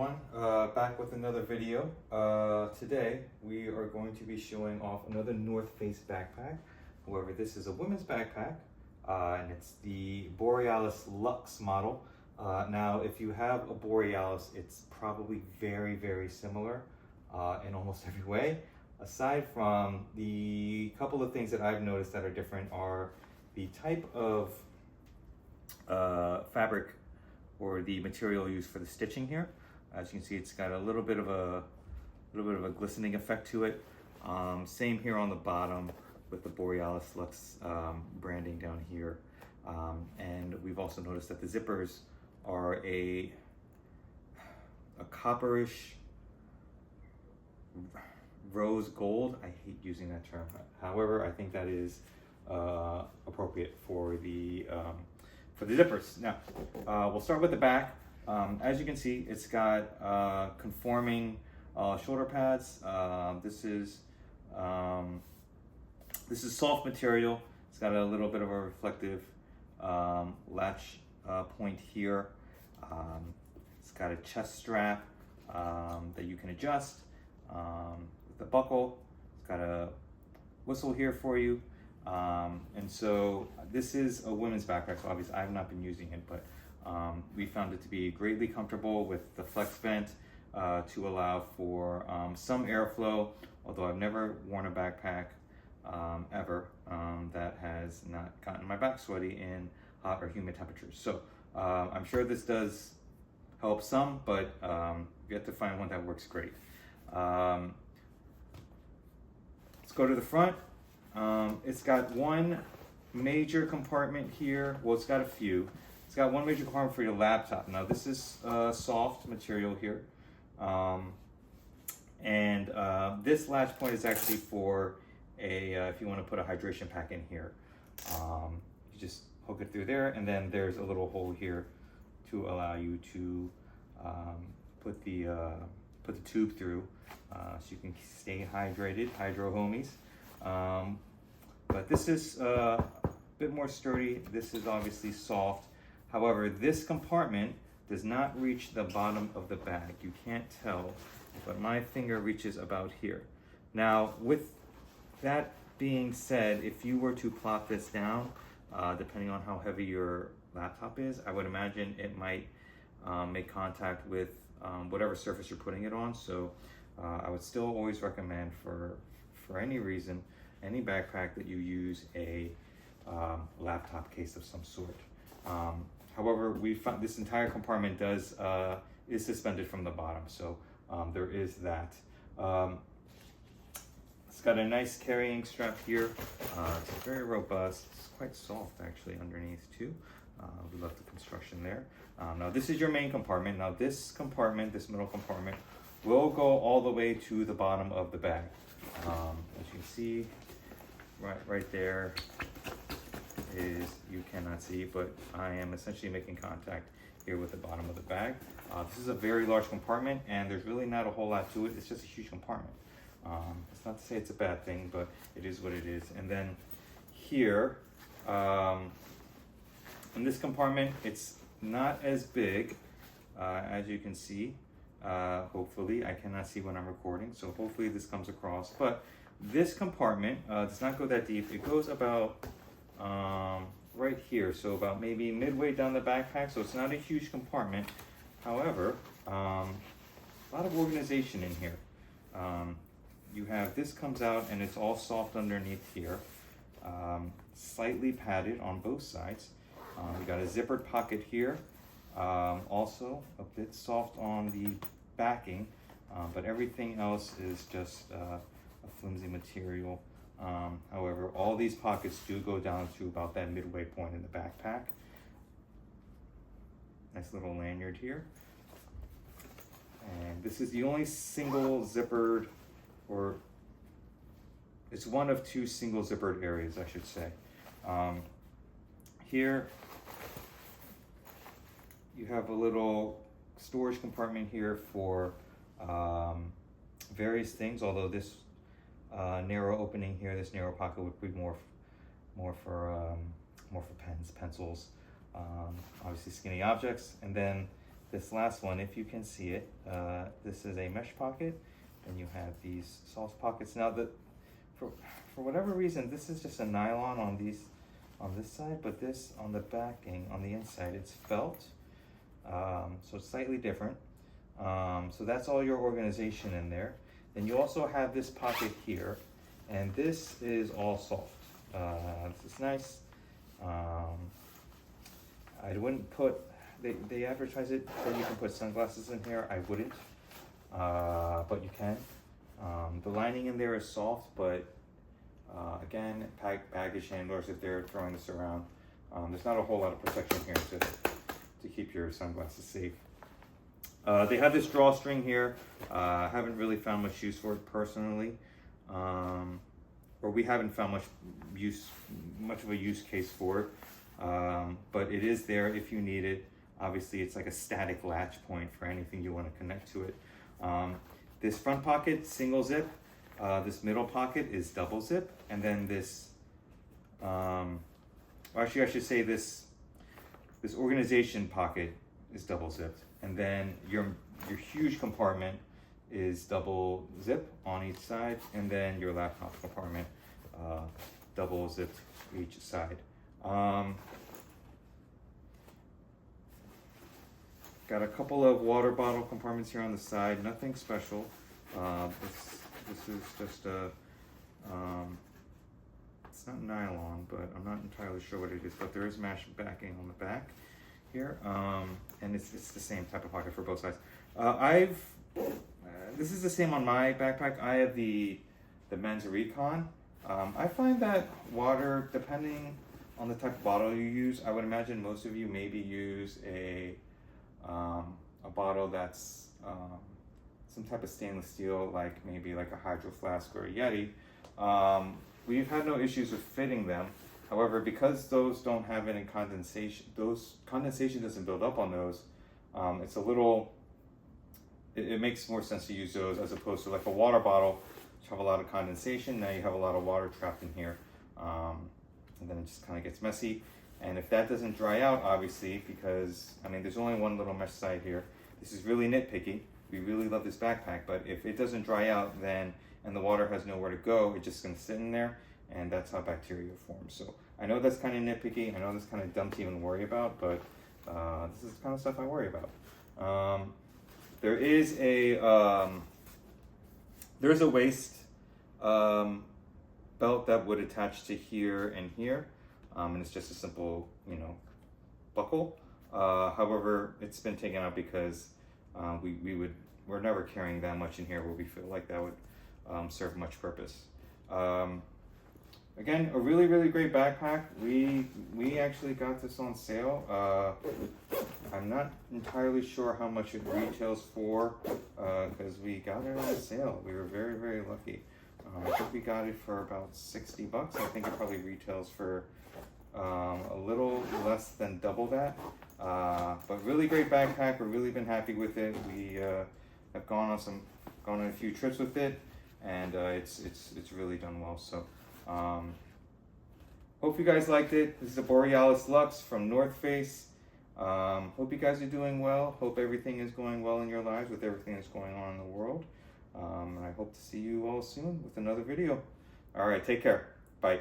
everyone, back with another video. Today we are going to be showing off another North Face backpack. However, this is a women's backpack and it's the Borealis Luxe model. Now if you have a Borealis, it's probably very similar in almost every way. Aside from the couple of things that I've noticed that are different are the type of fabric or the material used for the stitching here. As you can see, it's got a little bit of a glistening effect to it. Same here on the bottom with the Borealis Luxe branding down here. And we've also noticed that the zippers are a copperish rose gold. I hate using that term. However, I think that is appropriate for the zippers. Now, we'll start with the back. As you can see, it's got conforming shoulder pads. This is soft material. It's got a little bit of a reflective latch point here. It's got a chest strap that you can adjust with the buckle. It's got a whistle here for you. And so this is a women's backpack, so obviously I have not been using it, but we found it to be greatly comfortable with the flex vent to allow for some airflow, although I've never worn a backpack ever that has not gotten my back sweaty in hot or humid temperatures. So I'm sure this does help some, but you have to find one that works great. Let's go to the front. It's got one major compartment here. Well, it's got a few. It's got one major compartment for your laptop. Now, this is soft material here. This latch point is actually for if you want to put a hydration pack in here. You just hook it through there, and then there's a little hole here to allow you to put the tube through so you can stay hydrated, hydro homies. But this is a bit more sturdy. This is obviously soft. However, this compartment does not reach the bottom of the bag. You can't tell, but my finger reaches about here. Now, with that being said, if you were to plop this down, depending on how heavy your laptop is, I would imagine it might make contact with whatever surface you're putting it on. So I would still always recommend for any reason, any backpack, that you use a laptop case of some sort. However, we found this entire compartment is suspended from the bottom, so there is that. It's got a nice carrying strap here. It's very robust. It's quite soft actually underneath too. We love the construction there. Now this is your main compartment. Now this compartment, this middle compartment, will go all the way to the bottom of the bag. As you can see, right there is, you cannot see, but I am essentially making contact here with the bottom of the bag. This is a very large compartment, and there's really not a whole lot to it. It's just a huge compartment. It's not to say it's a bad thing, but it is what it is. And then here, in this compartment, it's not as big as you can see. Hopefully, I cannot see when I'm recording, so hopefully this comes across. But this compartment does not go that deep. It goes about right here, so about maybe midway down the backpack, so it's not a huge compartment. However, a lot of organization in here. You have, this comes out and it's all soft underneath here, slightly padded on both sides. We got a zippered pocket here, also a bit soft on the backing, but everything else is just a flimsy material. However, all these pockets do go down to about that midway point in the backpack. Nice little lanyard here. And this is the only single zippered, or it's one of two single zippered areas, I should say. Here, you have a little storage compartment here for various things, although this narrow opening here, this narrow pocket would be more for pens, pencils, obviously skinny objects. And then this last one, if you can see it, this is a mesh pocket, and you have these soft pockets. Now, for whatever reason, this is just a nylon on this side, but this on the backing, on the inside, it's felt. So it's slightly different. So that's all your organization in there. Then you also have this pocket here, and this is all soft. This is nice. I wouldn't put, they advertise it that you can put sunglasses in here. I wouldn't, but you can. The lining in there is soft, but again, baggage handlers, if they're throwing this around, there's not a whole lot of protection here to keep your sunglasses safe. They have this drawstring here. Haven't really found much use for it personally, or we haven't found much of a use case for it. But it is there if you need it. Obviously, it's like a static latch point for anything you want to connect to it. This front pocket, single zip. This middle pocket is double zip, and then this, actually I should say this organization pocket is double zipped, and then your huge compartment is double zip on each side, and then your laptop compartment double zipped each side. Got a couple of water bottle compartments here on the side, nothing special. This is just a, it's not nylon, but I'm not entirely sure what it is, but there is mesh backing on the back here, and it's the same type of pocket for both sides. This is the same on my backpack. I have the men's Recon. I find that water, depending on the type of bottle you use, I would imagine most of you maybe use a bottle that's some type of stainless steel, like maybe like a Hydro Flask or a Yeti. We've had no issues with fitting them. However, because those don't have any condensation, condensation doesn't build up on those, it's a little, it makes more sense to use those as opposed to like a water bottle, which have a lot of condensation. Now you have a lot of water trapped in here, and then it just kind of gets messy. And if that doesn't dry out, obviously, because, I mean, there's only one little mesh side here. This is really nitpicky. We really love this backpack, but if it doesn't dry out then, and the water has nowhere to go, it's just gonna sit in there, and that's how bacteria forms. So I know that's kind of nitpicky. I know that's kind of dumb to even worry about, but this is the kind of stuff I worry about. There is a waist belt that would attach to here and here. And it's just a simple, buckle. However, it's been taken out because we're never carrying that much in here where we feel like that would serve much purpose. Again, a really, really great backpack. We actually got this on sale. I'm not entirely sure how much it retails for because we got it on sale. We were very, very lucky. I think we got it for about $60. I think it probably retails for a little less than double that, but really great backpack. We've really been happy with it. We have gone on a few trips with it, and it's really done well. So hope you guys liked it. This is a Borealis Luxe from North Face. Hope you guys are doing well. Hope everything is going well in your lives with everything that's going on in the world. And I hope to see you all soon with another video. All right, take care. Bye.